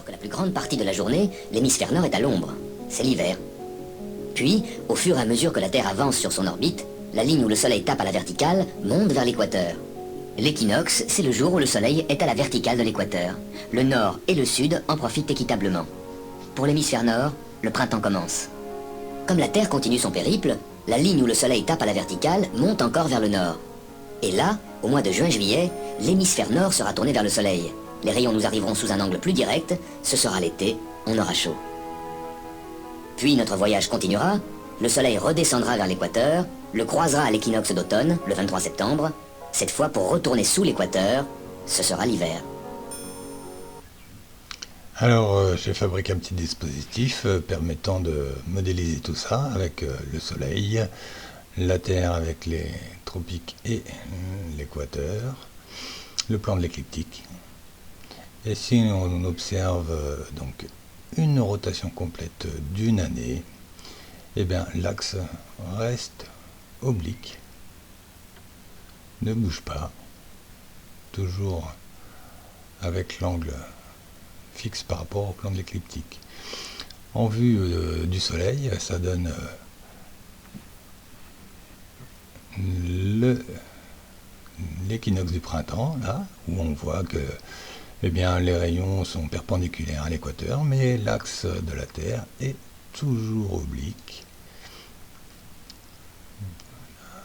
Alors que la plus grande partie de la journée, l'hémisphère nord est à l'ombre. C'est l'hiver. Puis, au fur et à mesure que la Terre avance sur son orbite, la ligne où le Soleil tape à la verticale monte vers l'équateur. L'équinoxe, c'est le jour où le Soleil est à la verticale de l'équateur. Le nord et le sud en profitent équitablement. Pour l'hémisphère nord, le printemps commence. Comme la Terre continue son périple, la ligne où le Soleil tape à la verticale monte encore vers le nord. Et là, au mois de juin-juillet, l'hémisphère nord sera tourné vers le Soleil. Les rayons nous arriveront sous un angle plus direct, ce sera l'été, on aura chaud. Puis notre voyage continuera, le Soleil redescendra vers l'équateur, le croisera à l'équinoxe d'automne, le 23 septembre, cette fois pour retourner sous l'équateur, ce sera l'hiver. Alors, j'ai fabriqué un petit dispositif permettant de modéliser tout ça avec le Soleil, la Terre avec les tropiques et l'équateur, le plan de l'écliptique. Et si on observe donc une rotation complète d'une année, eh bien l'axe reste oblique, ne bouge pas, toujours avec l'angle fixe par rapport au plan de l'écliptique. En vue du Soleil, ça donne l'équinoxe du printemps, là, où on voit que eh bien, les rayons sont perpendiculaires à l'équateur, mais l'axe de la Terre est toujours oblique.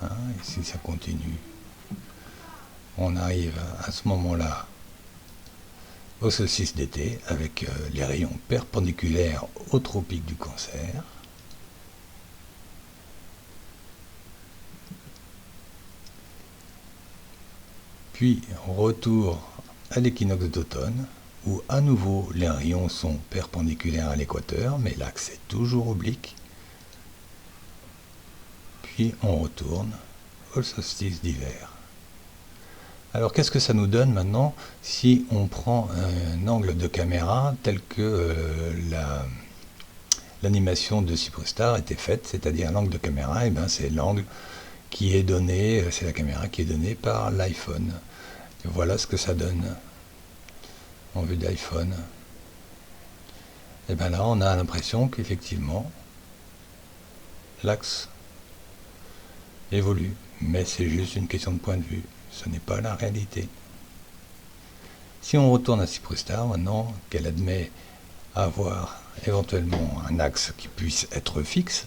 Hein, et si ça continue, on arrive à ce moment-là au solstice d'été avec les rayons perpendiculaires au tropique du Cancer. Puis retour à l'équinoxe d'automne, où à nouveau les rayons sont perpendiculaires à l'équateur, mais l'axe est toujours oblique. Puis on retourne au solstice d'hiver. Alors qu'est-ce que ça nous donne maintenant si on prend un angle de caméra tel que l'animation de Cyprostar était faite, c'est-à-dire l'angle de caméra, et ben c'est l'angle qui est donné, c'est la caméra qui est donnée par l'iPhone. Voilà ce que ça donne en vue d'iPhone. Et bien là, on a l'impression qu'effectivement, l'axe évolue. Mais c'est juste une question de point de vue. Ce n'est pas la réalité. Si on retourne à Cyprostar, maintenant qu'elle admet avoir éventuellement un axe qui puisse être fixe,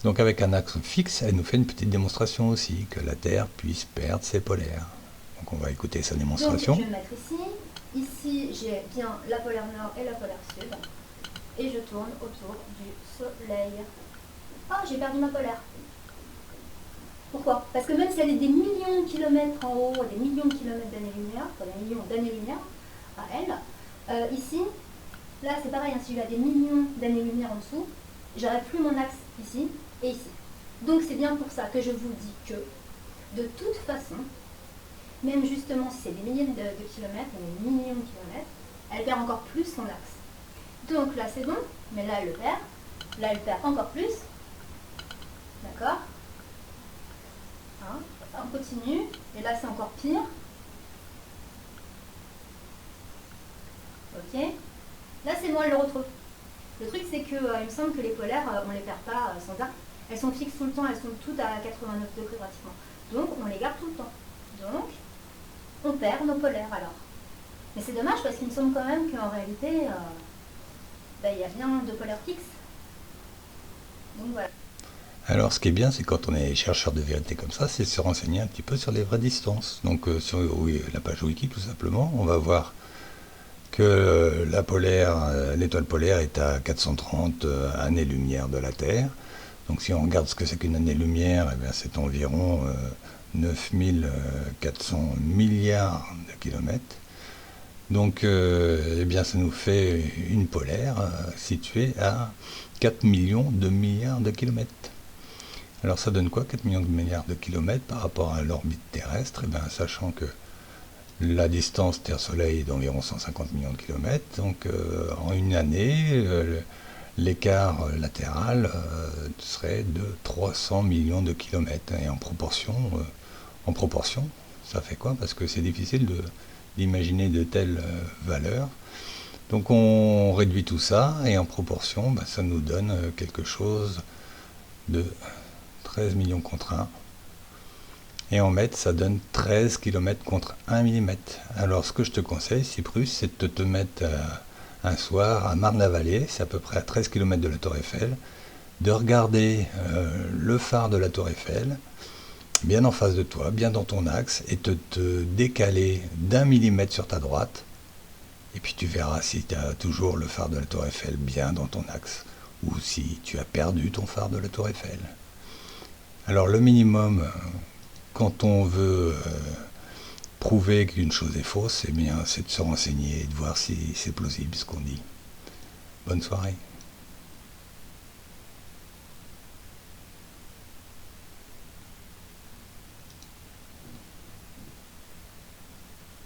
donc avec un axe fixe, elle nous fait une petite démonstration aussi, que la Terre puisse perdre ses polaires. Donc on va écouter sa démonstration. Donc je vais mettre ici. Ici j'ai bien la polaire nord et la polaire sud. Et je tourne autour du Soleil. Ah, j'ai perdu ma polaire. Pourquoi? Parce que même si elle est des millions de kilomètres en haut, des millions de kilomètres d'années-lumière, enfin des millions d'années-lumière à elle, ici, là c'est pareil, hein, si j'ai des millions d'années-lumière en dessous, j'aurai plus mon axe ici et ici. Donc c'est bien pour ça que je vous dis que, de toute façon, même justement si c'est des milliers de kilomètres, des millions de kilomètres, elle perd encore plus son axe. Donc là c'est bon, mais là elle le perd, là elle perd encore plus, d'accord? Hein, on continue, et là c'est encore pire. Ok, là c'est moi, elle le retrouve. Le truc c'est que il me semble que les polaires, on les perd pas sans arc. Elles sont fixes tout le temps, elles sont toutes à 89 degrés pratiquement. Donc on les garde tout le temps. Donc on perd nos polaires alors. Mais c'est dommage parce qu'il me semble quand même qu'en réalité, il n'y a rien de polaire fixe. Donc voilà. Alors ce qui est bien, c'est quand on est chercheur de vérité comme ça, c'est se renseigner un petit peu sur les vraies distances. Donc sur la page wiki tout simplement, on va voir que l'étoile polaire est à 430 années-lumière de la Terre. Donc si on regarde ce que c'est qu'une année-lumière, eh bien, c'est environ 9400 milliards de kilomètres. Donc eh bien, ça nous fait une polaire située à 4 millions de milliards de kilomètres. Alors ça donne quoi 4 millions de milliards de kilomètres par rapport à l'orbite terrestre? Eh bien, sachant que la distance Terre-Soleil est d'environ 150 millions de kilomètres, donc en une année, l'écart latéral serait de 300 millions de kilomètres. Et en proportion, ça fait quoi? Parce que c'est difficile d'imaginer de telles valeurs. Donc on réduit tout ça et en proportion, bah, ça nous donne quelque chose de 13 millions contre 1. Et en mètres, ça donne 13 km contre 1 mm. Alors ce que je te conseille, Cyprus, c'est de te mettre un soir à Marne-la-Vallée, c'est à peu près à 13 km de la Tour Eiffel, de regarder le phare de la Tour Eiffel, bien en face de toi, bien dans ton axe, et de te décaler d'1 millimètre sur ta droite, et puis tu verras si tu as toujours le phare de la Tour Eiffel bien dans ton axe, ou si tu as perdu ton phare de la Tour Eiffel. Alors le minimum, quand on veut prouver qu'une chose est fausse, eh bien, c'est de se renseigner et de voir si c'est plausible ce qu'on dit. Bonne soirée.